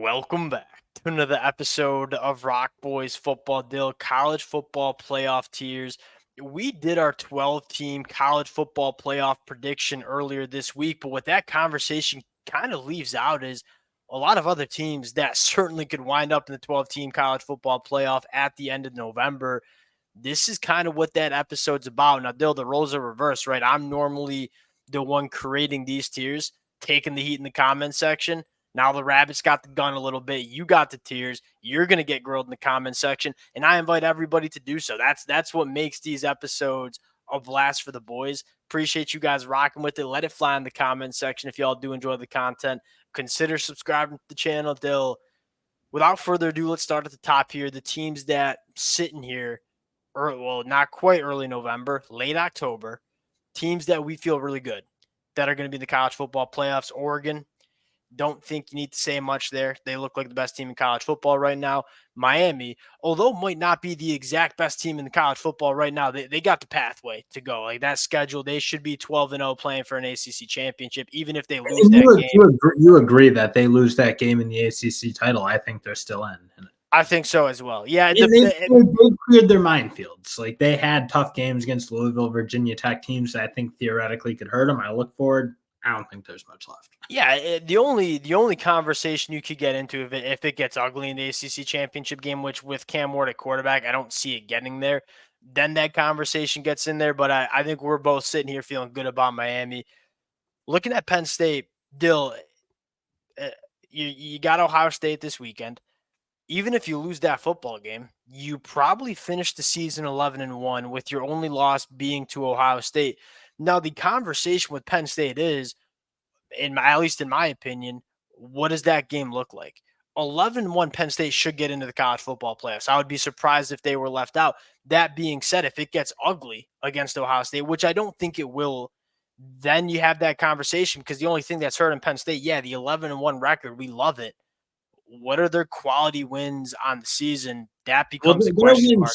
Welcome back to another episode of Rock Boys Football Deal College Football Playoff Tiers. We did our 12-team college football playoff prediction earlier this week, but what that conversation kind of leaves out is a lot of other teams that certainly could wind up in the 12-team college football playoff at the end of November. This is kind of what that episode's about. Now, Dill, the roles are reversed, right? I'm normally the one creating these tiers, taking the heat in the comment section. Now the rabbits got the gun a little bit. You got the tears. You're gonna get grilled in the comment section, and I invite everybody to do so. That's what makes these episodes a blast for the boys. Appreciate you guys rocking with it. Let it fly in the comment section if y'all do enjoy the content. Consider subscribing to the channel. Dill. Without further ado, let's start at the top here. The teams that sitting here, not quite early November, late October. Teams that we feel really good that are going to be in the college football playoffs. Oregon, don't think you need to say much there. They look like the best team in college football right now. Miami, although might not be the exact best team in the college football right now, they got the pathway to go. Like that schedule, they should be 12-0 playing for an ACC championship, even if they lose that game. You agree that they lose that game in the ACC title. I think they're still in. I think so as well. Yeah, they cleared their minefields. Like they had tough games against Louisville, Virginia Tech teams that I think theoretically could hurt them. I look forward. I don't think there's much left. Yeah, the only conversation you could get into if it gets ugly in the ACC championship game, which with Cam Ward at quarterback, I don't see it getting there. Then that conversation gets in there, but I think we're both sitting here feeling good about Miami. Looking at Penn State, Dill, you got Ohio State this weekend. Even if you lose that football game, you probably finish the season 11-1 with your only loss being to Ohio State. Now, the conversation with Penn State is, at least in my opinion, what does that game look like? 11-1 Penn State should get into the college football playoffs. I would be surprised if they were left out. That being said, if it gets ugly against Ohio State, which I don't think it will, then you have that conversation because the only thing that's hurt in Penn State, the 11-1 record, we love it. What are their quality wins on the season? That becomes a question mark.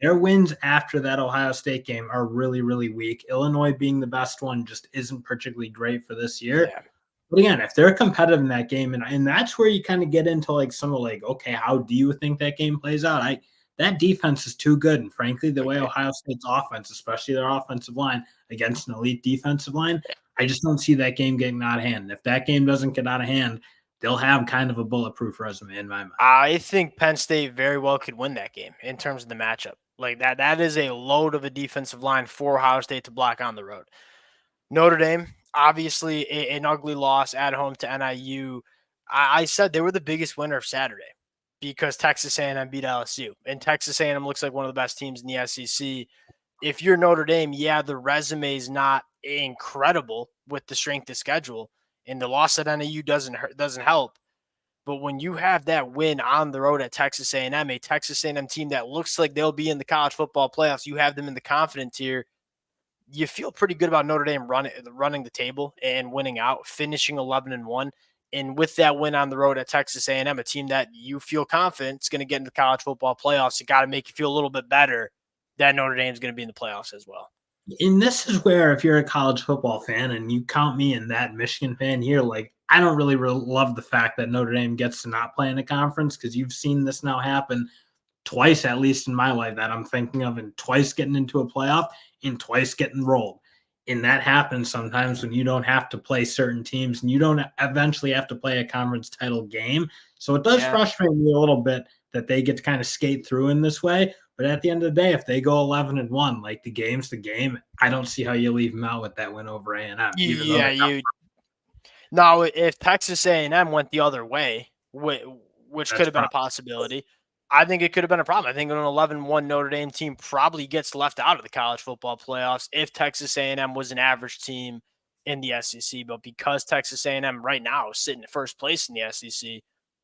Their wins after that Ohio State game are really, really weak. Illinois being the best one just isn't particularly great for this year. Yeah. But again, if they're competitive in that game, and that's where you kind of get into like some of like, okay, how do you think that game plays out? That defense is too good. And frankly, the way Ohio State's offense, especially their offensive line against an elite defensive line, I just don't see that game getting out of hand. And if that game doesn't get out of hand, they'll have kind of a bulletproof resume in my mind. I think Penn State very well could win that game in terms of the matchup. Like that is a load of a defensive line for Ohio State to block on the road. Notre Dame, obviously an ugly loss at home to NIU. I said they were the biggest winner of Saturday because Texas A&M beat LSU. And Texas A&M looks like one of the best teams in the SEC. If you're Notre Dame, the resume is not incredible with the strength of schedule. And the loss at NIU doesn't help. But when you have that win on the road at Texas A&M, a Texas A&M team that looks like they'll be in the college football playoffs, you have them in the confident tier, you feel pretty good about Notre Dame running the table and winning out, finishing 11-1. And with that win on the road at Texas A&M, a team that you feel confident is going to get into the college football playoffs, it got to make you feel a little bit better that Notre Dame is going to be in the playoffs as well. And this is where, if you're a college football fan and you count me in that Michigan fan here, like I don't really love the fact that Notre Dame gets to not play in a conference because you've seen this now happen twice, at least in my life, that I'm thinking of, and twice getting into a playoff and twice getting rolled. And that happens sometimes when you don't have to play certain teams and you don't eventually have to play a conference title game. So it does frustrate me a little bit that they get to kind of skate through in this way. But at the end of the day, if they go 11-1, like the game's the game, I don't see how you leave them out with that win over A&M. Now, if Texas A&M went the other way, which could have been a possibility, I think it could have been a problem. I think an 11-1 Notre Dame team probably gets left out of the college football playoffs if Texas A&M was an average team in the SEC. But because Texas A&M right now is sitting at first place in the SEC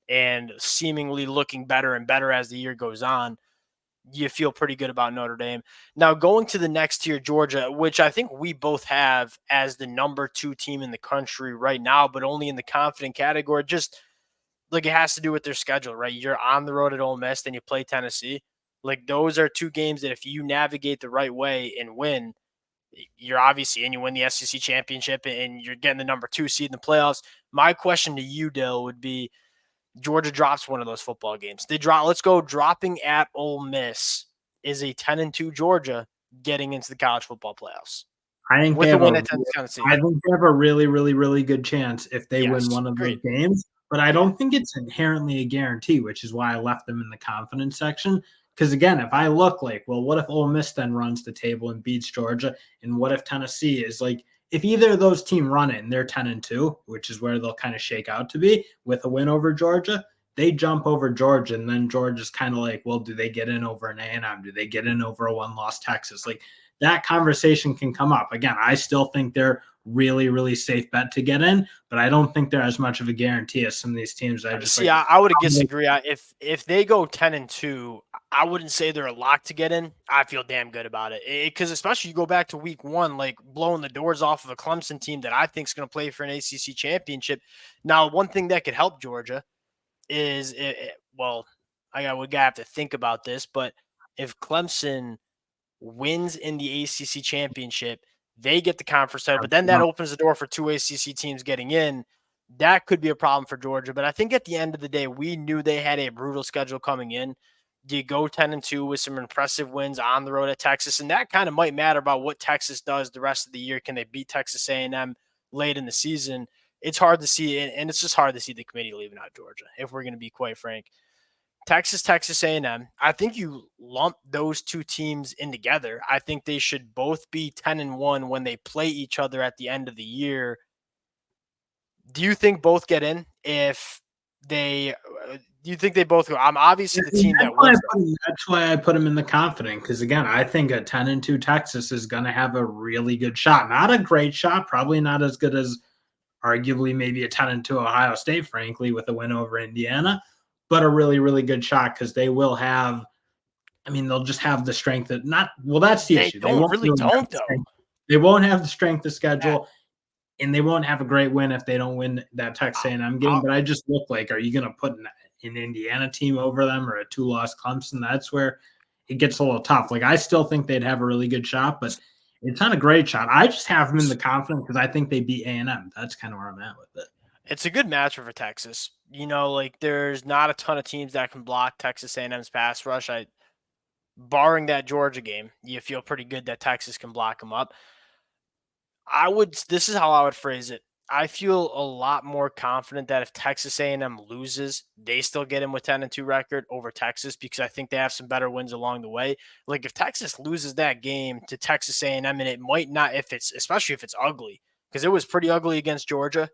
and seemingly looking better and better as the year goes on, you feel pretty good about Notre Dame. Now, going to the next tier, Georgia, which I think we both have as the number 2 team in the country right now, but only in the confident category, just like it has to do with their schedule, right? You're on the road at Ole Miss, then you play Tennessee. Like those are 2 games that if you navigate the right way and win, you're obviously, and you win the SEC championship and you're getting the number 2 seed in the playoffs. My question to you, Dill, would be, Georgia drops one of those football games. Let's go dropping at Ole Miss is a 10-2 Georgia getting into the college football playoffs I think they with a have win at Tennessee. I think they have a really, really, really good chance if they win Yes, one of those great. games. But I don't think it's inherently a guarantee, which is why I left them in the confidence section. Because again, if I look like, well, what if Ole Miss then runs the table and beats Georgia? And what if Tennessee is like, if either of those teams run it and they're 10-2, which is where they'll kind of shake out to be with a win over Georgia, they jump over Georgia, and then Georgia's kind of like, well, do they get in over an A&M? Do they get in over a one-loss Texas? Like that conversation can come up. Again, I still think they're really, really safe bet to get in, but I don't think they're as much of a guarantee as some of these teams. I just See, like. I would disagree. If they go 10-2, I wouldn't say they're a lock to get in. I feel damn good about it because especially you go back to week 1, like blowing the doors off of a Clemson team that I think is going to play for an ACC championship. Now, one thing that could help Georgia is well, we gotta have to think about this, but if Clemson wins in the ACC championship, they get the conference title, but then that opens the door for 2 ACC teams getting in. That could be a problem for Georgia. But I think at the end of the day, we knew they had a brutal schedule coming in. Do you go 10-2 with some impressive wins on the road at Texas? And that kind of might matter about what Texas does the rest of the year. Can they beat Texas A&M late in the season? It's hard to see, and it's just hard to see the committee leaving out Georgia, if we're going to be quite frank. Texas A&M. I think you lump those two teams in together. I think they should both be 10-1 when they play each other at the end of the year. Do you think both get in? If they, do you think they both go? I'm obviously the team that wins. That's why I put them in the confident, because again, I think a 10-2 Texas is going to have a really good shot. Not a great shot, probably not as good as arguably maybe a 10-2 Ohio State, frankly, with a win over Indiana, but a really, really good shot because they will have. I mean, they'll just have the strength that not. Well, that's the issue. They won't though. They won't have the strength of schedule. And they won't have a great win if they don't win that Texas A&M game. But I just look like, are you going to put an Indiana team over them or a 2-loss Clemson? That's where it gets a little tough. Like, I still think they'd have a really good shot, but it's not a great shot. I just have them in the confidence because I think they beat A&M. That's kind of where I'm at with it. It's a good matchup for Texas. You know, like there's not a ton of teams that can block Texas A&M's pass rush. Barring that Georgia game, you feel pretty good that Texas can block them up. This is how I would phrase it. I feel a lot more confident that if Texas A&M loses, they still get in with 10-2 record over Texas because I think they have some better wins along the way. Like if Texas loses that game to Texas A&M, and it might not, especially if it's ugly, because it was pretty ugly against Georgia.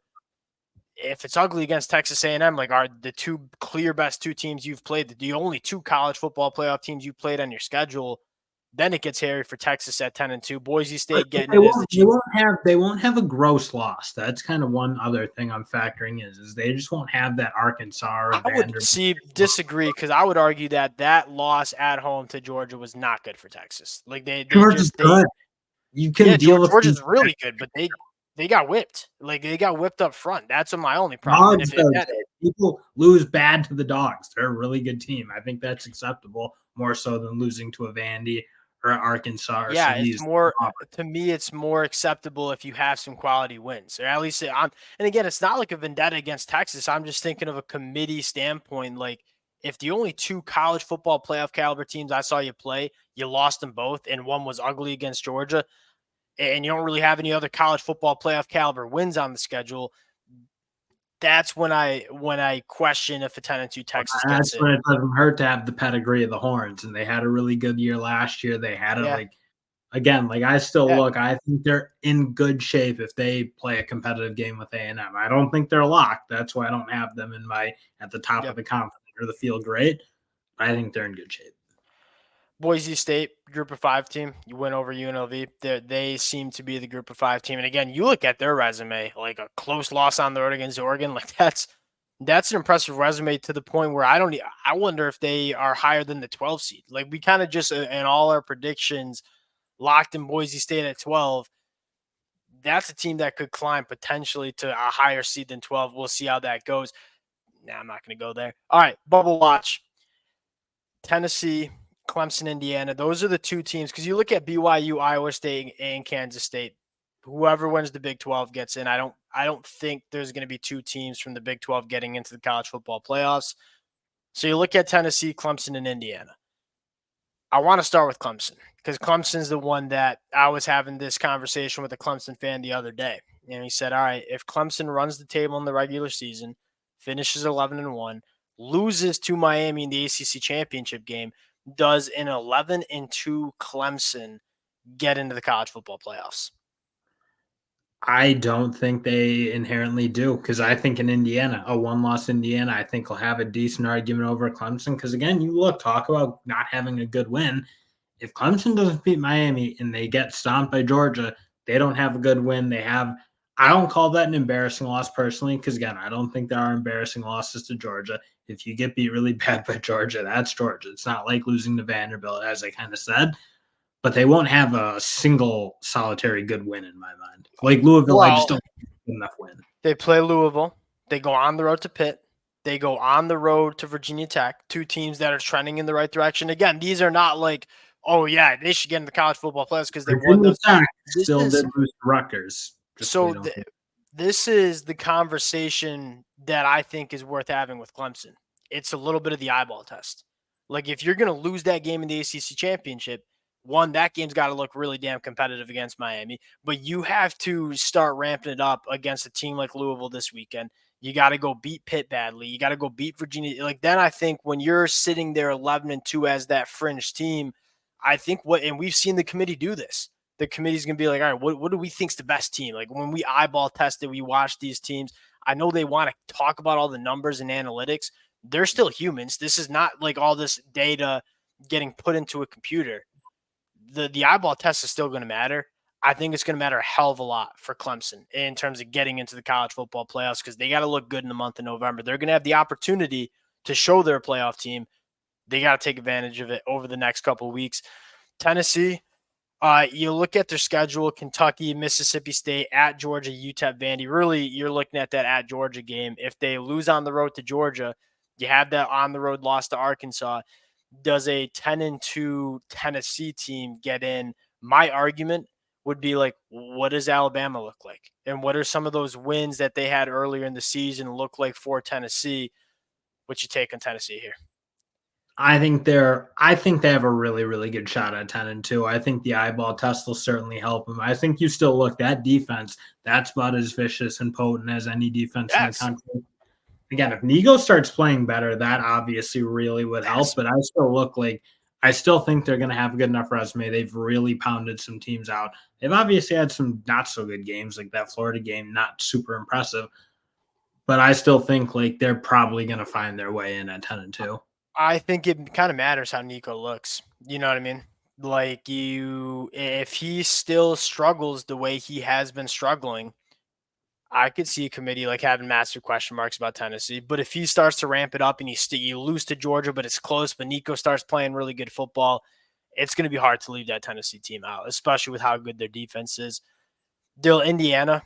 If it's ugly against Texas A&M, like are the two clear best two teams you've played, the only two college football playoff teams you played on your schedule, then it gets hairy for Texas at 10-2. Boise State getting it as the chief. They won't have a gross loss. That's kind of one other thing I'm factoring is they just won't have that Arkansas. I would disagree because I would argue that loss at home to Georgia was not good for Texas. Like Georgia's good. You can deal with Georgia's really good, but they got whipped. Like they got whipped up front. That's my only problem. People lose bad to the Dogs. They're a really good team. I think that's acceptable more so than losing to a Vandy or Arkansas. Or it's more to me. It's more acceptable if you have some quality wins, or at least and again, it's not like a vendetta against Texas. I'm just thinking of a committee standpoint. Like if the only two college football playoff caliber teams I saw you play, you lost them both, and one was ugly against Georgia, and you don't really have any other college football playoff caliber wins on the schedule. That's when I question if a 10-2 Texas gets it. When it doesn't hurt to have the pedigree of the Horns, and they had a really good year last year. They had it I still look. I think they're in good shape if they play a competitive game with A&M. I don't think they're locked. That's why I don't have them at the top of the confidence or the field grade. I think they're in good shape. Boise State, group of 5 team. You win over UNLV. They seem to be the group of 5 team. And again, you look at their resume, like a close loss on the road against Oregon. Like that's an impressive resume to the point where I wonder if they are higher than the 12 seed. Like we kind of just in all our predictions locked in Boise State at 12. That's a team that could climb potentially to a higher seed than 12. We'll see how that goes. I'm not going to go there. All right, bubble watch. Tennessee, Clemson, Indiana. Those are the two teams because you look at BYU, Iowa State, and Kansas State. Whoever wins the Big 12 gets in. I don't I don't think there's going to be two teams from the Big 12 getting into the college football playoffs. So you look at Tennessee, Clemson, and Indiana. I want to start with Clemson because Clemson's the one that I was having this conversation with a Clemson fan the other day. And he said, all right, if Clemson runs the table in the regular season, finishes 11-1, loses to Miami in the ACC championship game, does an 11-2 Clemson get into the college football playoffs? I don't think they inherently do because I think in Indiana, a one-loss Indiana, I think will have a decent argument over Clemson. Because again, talk about not having a good win. If Clemson doesn't beat Miami and they get stomped by Georgia, they don't have a good win. I don't call that an embarrassing loss personally, because again, I don't think there are embarrassing losses to Georgia. If you get beat really bad by Georgia, that's Georgia. It's not like losing to Vanderbilt, as I kind of said, but they won't have a single solitary good win in my mind. Like Louisville, I just don't think enough win. They play Louisville. They go on the road to Pitt. They go on the road to Virginia Tech, two teams that are trending in the right direction. Again, these are not like, oh, yeah, they should get in the college football playoffs because they won those. Tech still did lose to Rutgers. This is the conversation that I think is worth having with Clemson. It's a little bit of the eyeball test. Like, if you're going to lose that game in the ACC championship, one, that game's got to look really damn competitive against Miami, but you have to start ramping it up against a team like Louisville this weekend. You got to go beat Pitt badly. You got to go beat Virginia. Like, then I think when you're sitting there 11-2 as that fringe team, I think and we've seen the committee do this. The committee's going to be like, all right, what do we think's the best team? Like, when we eyeball tested, we watch these teams. I know they want to talk about all the numbers and analytics. They're still humans. This is not like all this data getting put into a computer. The eyeball test is still going to matter. I think it's going to matter a hell of a lot for Clemson in terms of getting into the college football playoffs because they got to look good in the month of November. They're going to have the opportunity to show their playoff team. They got to take advantage of it over the next couple of weeks. Tennessee, you look at their schedule: Kentucky, Mississippi State, at Georgia, UTEP, Vandy. Really, you're looking at that at Georgia game. If they lose on the road to Georgia, you have that on the road loss to Arkansas. Does a 10-2 Tennessee team get in? My argument would be like, what does Alabama look like? And what are some of those wins that they had earlier in the season look like for Tennessee? What you take on Tennessee here? I think they have a really, really good shot at 10-2. I think the eyeball test will certainly help them. I think you still look that defense, that's about as vicious and potent as any defense in the country. Again, if Nico starts playing better, that obviously really would help. But I still think they're going to have a good enough resume. They've really pounded some teams out. They've obviously had some not so good games, like that Florida game, not super impressive. But I still think like they're probably going to find their way in at 10-2. I think it kind of matters how Nico looks. You know what I mean? Like if he still struggles the way he has been struggling, I could see a committee like having massive question marks about Tennessee. But if he starts to ramp it up and you lose to Georgia, but it's close, but Nico starts playing really good football, it's going to be hard to leave that Tennessee team out, especially with how good their defense is. Dill, Indiana,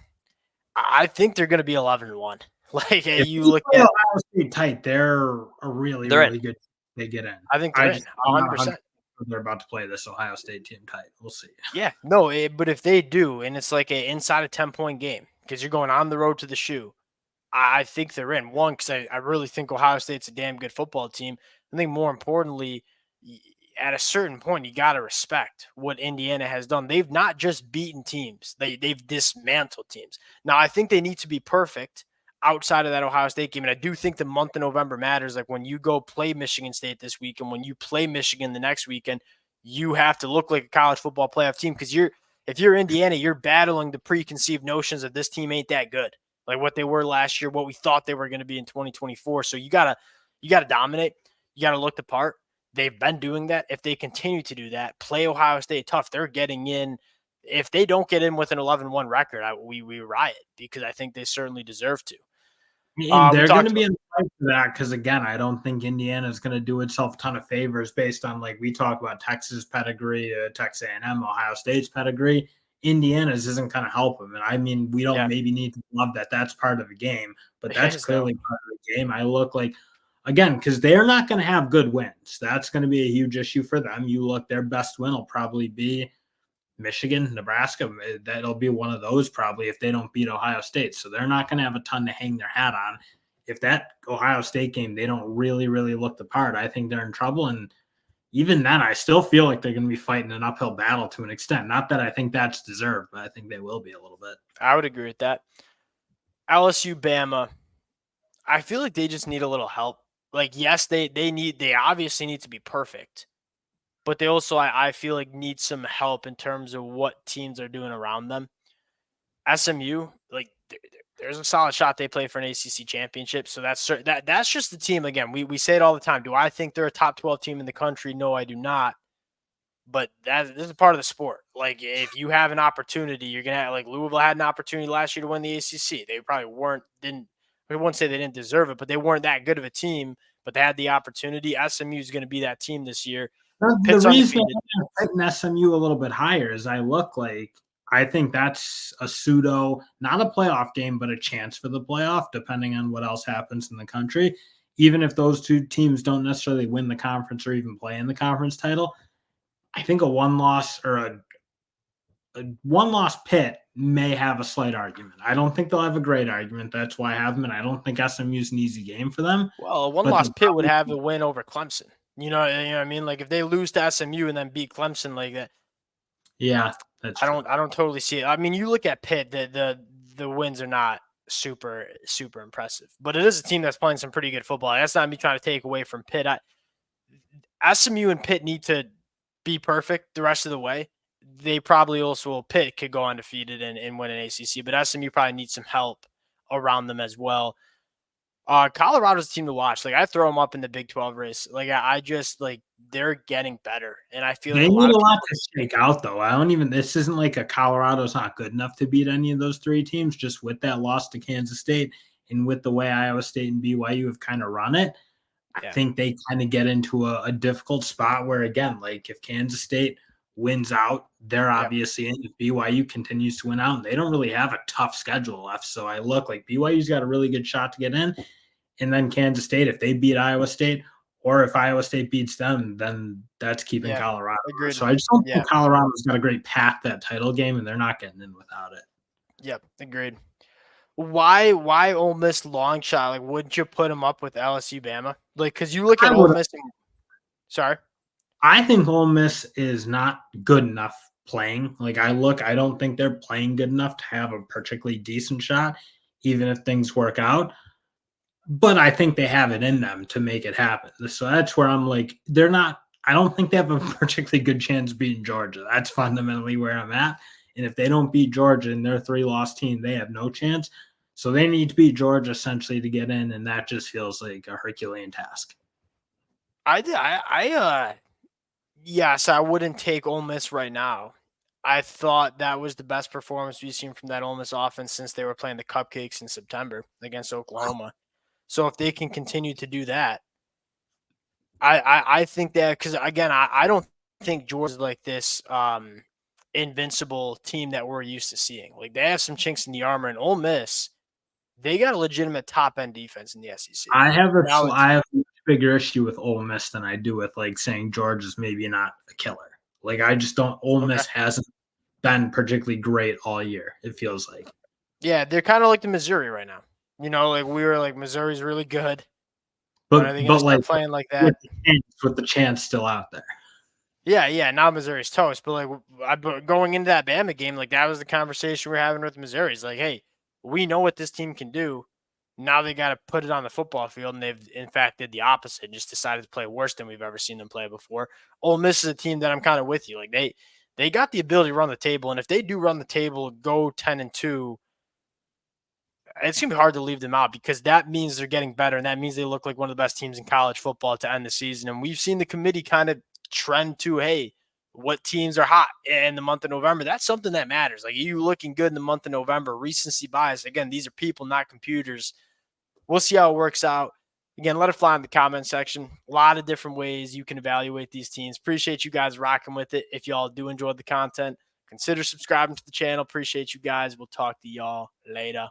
I think they're going to be 11-1. Like you look at Ohio State tight, they're a really good. They get in. I think they're in 100%. They're about to play this Ohio State team tight. We'll see. Yeah, no, but if they do, and it's like an inside a 10-point game because you're going on the road to the shoe, I think they're in. One, because I really think Ohio State's a damn good football team. I think more importantly, at a certain point, you got to respect what Indiana has done. They've not just beaten teams; they've dismantled teams. Now, I think they need to be perfect outside of that Ohio State game, and I do think the month of November matters. Like when you go play Michigan State this week, and when you play Michigan the next weekend, you have to look like a college football playoff team because if you're Indiana, you're battling the preconceived notions of this team ain't that good, like what they were last year, what we thought they were going to be in 2024. So you gotta dominate. You gotta look the part. They've been doing that. If they continue to do that, play Ohio State tough, they're getting in. If they don't get in with an 11-1 record, we riot because I think they certainly deserve to. They're going to be in the fight for that because, again, I don't think Indiana is going to do itself a ton of favors based on, like, we talk about Texas pedigree, Texas A&M, Ohio State's pedigree. Indiana's isn't going to help them. And, I mean, we don't maybe need to love that. That's part of the game. But that's clearly part of the game. I look like, again, because they're not going to have good wins. That's going to be a huge issue for them. You look, their best win will probably be Michigan, Nebraska, that'll be one of those probably if they don't beat Ohio State. So they're not going to have a ton to hang their hat on. If that Ohio State game, they don't really, really look the part, I think they're in trouble. And even then, I still feel like they're going to be fighting an uphill battle to an extent. Not that I think that's deserved, but I think they will be a little bit. I would agree with that. LSU, Bama, I feel like they just need a little help. Like, yes, they obviously need to be perfect, but they also, I feel like, need some help in terms of what teams are doing around them. SMU, like, there's a solid shot they play for an ACC championship. So that's just the team. Again, we say it all the time. Do I think they're a top 12 team in the country? No, I do not. But this is a part of the sport. Like, if you have an opportunity, you're gonna have, like, Louisville had an opportunity last year to win the ACC. They probably I wouldn't say they didn't deserve it, but they weren't that good of a team. But they had the opportunity. SMU is going to be that team this year. The reason I'm putting SMU a little bit higher is I think that's a pseudo, not a playoff game, but a chance for the playoff, depending on what else happens in the country. Even if those two teams don't necessarily win the conference or even play in the conference title, I think a one-loss or a one-loss Pitt may have a slight argument. I don't think they'll have a great argument. That's why I have them, and I don't think SMU is an easy game for them. Well, a one-loss Pitt would have a win over Clemson. You know what I mean? Like, if they lose to SMU and then beat Clemson like that. Yeah, I don't totally see it. I mean, you look at Pitt, the wins are not super impressive, but it is a team that's playing some pretty good football. That's not me trying to take away from Pitt. SMU and Pitt need to be perfect the rest of the way. They probably also, Pitt could go undefeated and win an ACC, but SMU probably needs some help around them as well. Colorado's a team to watch. Like, I throw them up in the Big 12 race. Like, I just, like, they're getting better, and I feel they like need a lot to shake out, though. This isn't like a Colorado's not good enough to beat any of those three teams. Just with that loss to Kansas State and with the way Iowa State and BYU have kind of run it, I think they kind of get into a difficult spot where, again, like, if Kansas State wins out, they're obviously in. If BYU continues to win out, and they don't really have a tough schedule left. So I look like BYU's got a really good shot to get in. And then Kansas State, if they beat Iowa State, or if Iowa State beats them, then that's keeping Colorado. Agreed. So I just don't think Colorado's got a great path that title game, and they're not getting in without it. Yep, agreed. Why Ole Miss long shot? Like, wouldn't you put them up with LSU, Bama? Like, because you look at Ole Miss. Sorry. I think Ole Miss is not good enough playing. Like, I don't think they're playing good enough to have a particularly decent shot, even if things work out. But I think they have it in them to make it happen. So that's where I'm like, I don't think they have a particularly good chance beating Georgia. That's fundamentally where I'm at. And if they don't beat Georgia and their 3-loss team, they have no chance. So they need to beat Georgia essentially to get in, and that just feels like a Herculean task. Yes, I wouldn't take Ole Miss right now. I thought that was the best performance we've seen from that Ole Miss offense since they were playing the Cupcakes in September against Oklahoma. So if they can continue to do that, I think that, because, again, I don't think Georgia's like this invincible team that we're used to seeing. Like, they have some chinks in the armor, and Ole Miss, they got a legitimate top-end defense in the SEC. I have a bigger issue with Ole Miss than I do with, like, saying Georgia's maybe not a killer. Like, I just don't – Ole Miss hasn't been particularly great all year, it feels like. Yeah, they're kind of like the Missouri right now. You know, like, we were like, Missouri's really good. But are they going to start playing like that? With the chance still out there. Yeah. Now Missouri's toast. But, like, going into that Bama game, like, that was the conversation we're having with Missouri. It's like, hey, we know what this team can do. Now they got to put it on the football field, and they've, in fact, did the opposite, just decided to play worse than we've ever seen them play before. Ole Miss is a team that I'm kind of with you. Like, they got the ability to run the table, and if they do run the table, go 10-2, it's going to be hard to leave them out, because that means they're getting better, and that means they look like one of the best teams in college football to end the season. And we've seen the committee kind of trend to, hey, what teams are hot in the month of November. That's something that matters. Like, you looking good in the month of November, recency bias. Again, these are people, not computers. We'll see how it works out. Again, let it fly in the comment section. A lot of different ways you can evaluate these teams. Appreciate you guys rocking with it. If y'all do enjoy the content, consider subscribing to the channel. Appreciate you guys. We'll talk to y'all later.